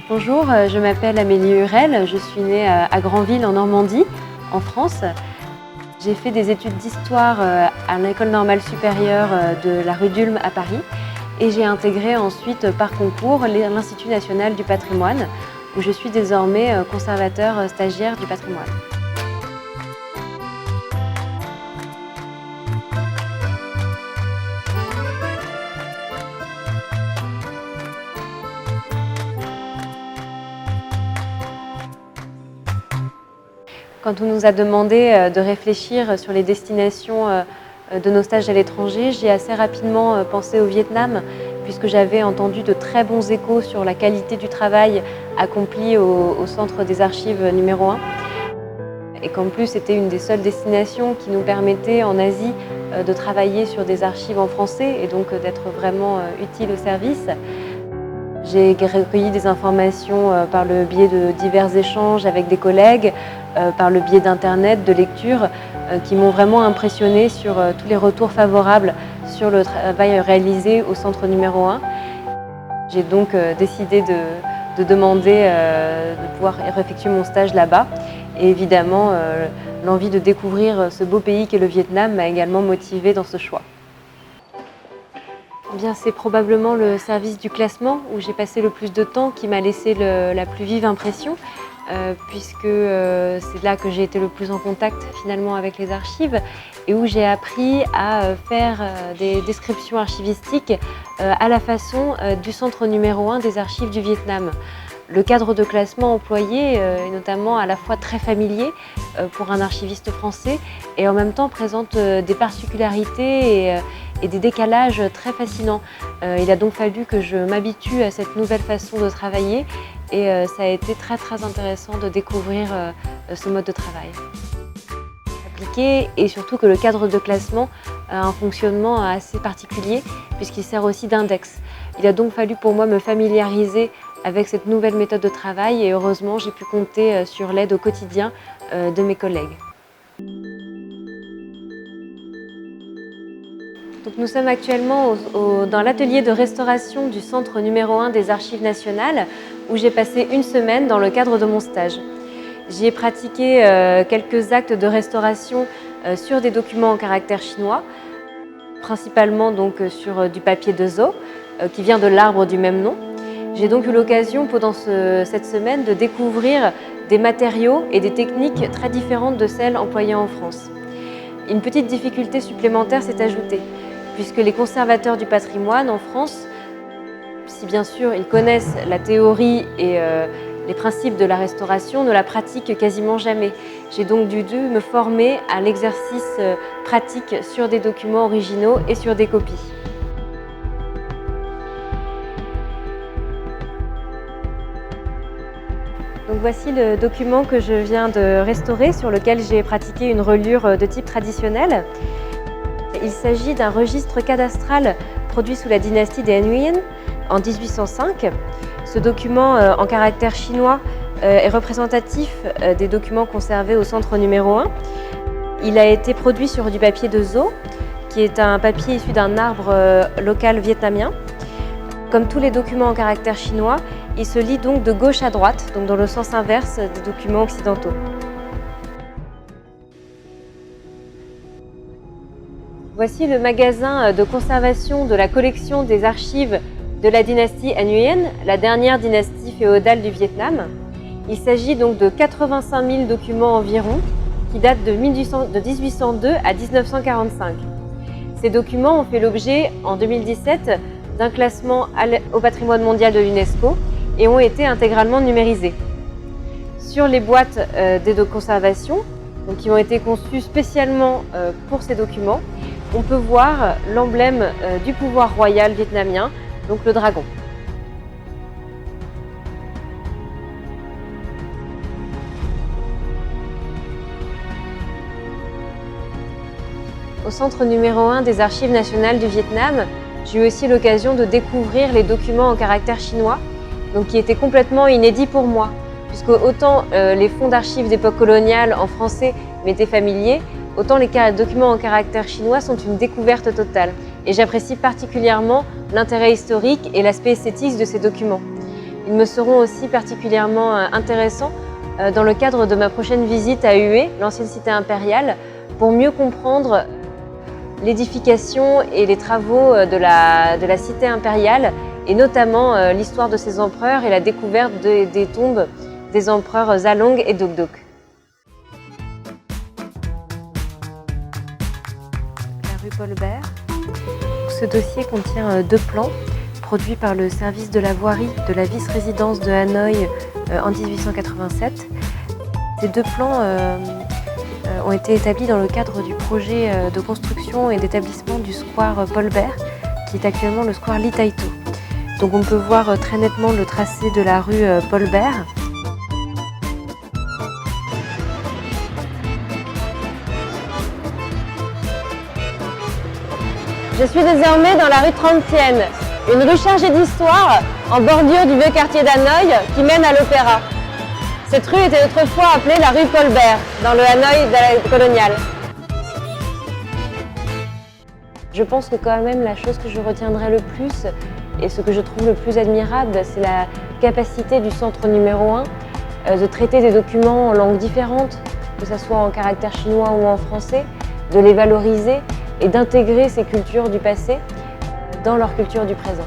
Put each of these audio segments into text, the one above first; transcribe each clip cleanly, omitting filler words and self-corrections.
Bonjour, je m'appelle Amélie Hurel, je suis née à Granville en Normandie, en France. J'ai fait des études d'histoire à l'École normale supérieure de la rue d'Ulm à Paris et j'ai intégré ensuite par concours l'Institut national du patrimoine où je suis désormais conservateur stagiaire du patrimoine. Quand on nous a demandé de réfléchir sur les destinations de nos stages à l'étranger, j'ai assez rapidement pensé au Vietnam, puisque j'avais entendu de très bons échos sur la qualité du travail accompli au Centre des archives numéro 1. Et qu'en plus, c'était une des seules destinations qui nous permettait en Asie de travailler sur des archives en français et donc d'être vraiment utile au service. J'ai recueilli des informations par le biais de divers échanges avec des collègues, par le biais d'internet, de lectures, qui m'ont vraiment impressionnée sur tous les retours favorables sur le travail réalisé au centre numéro 1. J'ai donc décidé de demander de pouvoir effectuer mon stage là-bas. Et évidemment, l'envie de découvrir ce beau pays qu'est le Vietnam m'a également motivée dans ce choix. Eh bien, c'est probablement le service du classement où j'ai passé le plus de temps qui m'a laissé la plus vive impression, puisque c'est là que j'ai été le plus en contact finalement avec les archives et où j'ai appris à faire des descriptions archivistiques à la façon du centre numéro 1 des archives du Vietnam. Le cadre de classement employé est notamment à la fois très familier pour un archiviste français et en même temps présente des particularités et des décalages très fascinants. Il a donc fallu que je m'habitue à cette nouvelle façon de travailler et ça a été très intéressant de découvrir ce mode de travail. Appliqué et surtout que le cadre de classement a un fonctionnement assez particulier puisqu'il sert aussi d'index. Il a donc fallu pour moi me familiariser avec cette nouvelle méthode de travail et heureusement j'ai pu compter sur l'aide au quotidien de mes collègues. Donc nous sommes actuellement dans l'atelier de restauration du centre numéro 1 des Archives nationales où j'ai passé une semaine dans le cadre de mon stage. J'y ai pratiqué quelques actes de restauration sur des documents en caractère chinois, principalement donc sur du papier de Zo qui vient de l'arbre du même nom. J'ai donc eu l'occasion pendant cette semaine de découvrir des matériaux et des techniques très différentes de celles employées en France. Une petite difficulté supplémentaire s'est ajoutée, puisque les conservateurs du patrimoine en France, si bien sûr ils connaissent la théorie et les principes de la restauration, ne la pratiquent quasiment jamais. J'ai donc dû me former à l'exercice pratique sur des documents originaux et sur des copies. Donc voici le document que je viens de restaurer sur lequel j'ai pratiqué une reliure de type traditionnel. Il s'agit d'un registre cadastral produit sous la dynastie des Nguyen en 1805. Ce document en caractère chinois est représentatif des documents conservés au centre numéro 1. Il a été produit sur du papier de Zo, qui est un papier issu d'un arbre local vietnamien. Comme tous les documents en caractère chinois, il se lit donc de gauche à droite, donc dans le sens inverse des documents occidentaux. Voici le magasin de conservation de la collection des archives de la dynastie Nguyen, la dernière dynastie féodale du Vietnam. Il s'agit donc de 85 000 documents environ qui datent de 1802 à 1945. Ces documents ont fait l'objet en 2017 d'un classement au patrimoine mondial de l'UNESCO et ont été intégralement numérisés. Sur les boîtes de conservation, donc qui ont été conçues spécialement pour ces documents, on peut voir l'emblème du pouvoir royal vietnamien, donc le dragon. Au centre numéro 1 des Archives nationales du Vietnam, j'ai eu aussi l'occasion de découvrir les documents en caractère chinois, donc qui étaient complètement inédits pour moi, puisque autant les fonds d'archives d'époque coloniale en français m'étaient familiers, autant les documents en caractère chinois sont une découverte totale. Et j'apprécie particulièrement l'intérêt historique et l'aspect esthétique de ces documents. Ils me seront aussi particulièrement intéressants dans le cadre de ma prochaine visite à Hué, l'ancienne cité impériale, pour mieux comprendre l'édification et les travaux de la cité impériale, et notamment l'histoire de ses empereurs et la découverte des tombes des empereurs Zhalong et Dokdok. La rue Paul Bert. Ce dossier contient 2 plans produits par le service de la voirie de la vice-résidence de Hanoï en 1887. Ces 2 plans ont été établis dans le cadre du projet de construction et d'établissement du square Paul Bert, qui est actuellement le square Ly Taito. Donc on peut voir très nettement le tracé de la rue Paul Bert. Je suis désormais dans la rue 30e, une rue chargée d'histoire en bordure du vieux quartier d'Hanoï qui mène à l'Opéra. Cette rue était autrefois appelée la rue Paul Bert, dans le Hanoï colonial. Je pense que quand même la chose que je retiendrai le plus et ce que je trouve le plus admirable, c'est la capacité du centre numéro 1 de traiter des documents en langues différentes, que ce soit en caractère chinois ou en français, de les valoriser et d'intégrer ces cultures du passé dans leur culture du présent.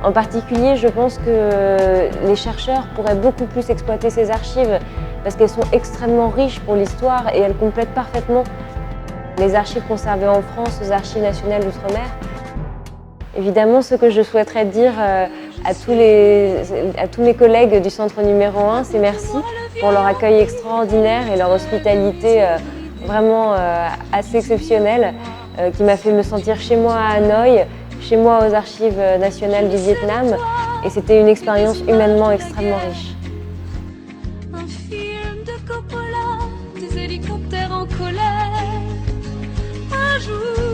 En particulier, je pense que les chercheurs pourraient beaucoup plus exploiter ces archives parce qu'elles sont extrêmement riches pour l'histoire et elles complètent parfaitement les archives conservées en France aux Archives nationales d'outre-mer. Évidemment, ce que je souhaiterais dire à tous mes collègues du centre numéro 1, c'est merci pour leur accueil extraordinaire et leur hospitalité vraiment assez exceptionnelle qui m'a fait me sentir chez moi à Hanoï, chez moi aux Archives nationales du Vietnam, et c'était une expérience humainement extrêmement riche. Un film de Coppola, des hélicoptères en colère, un jour.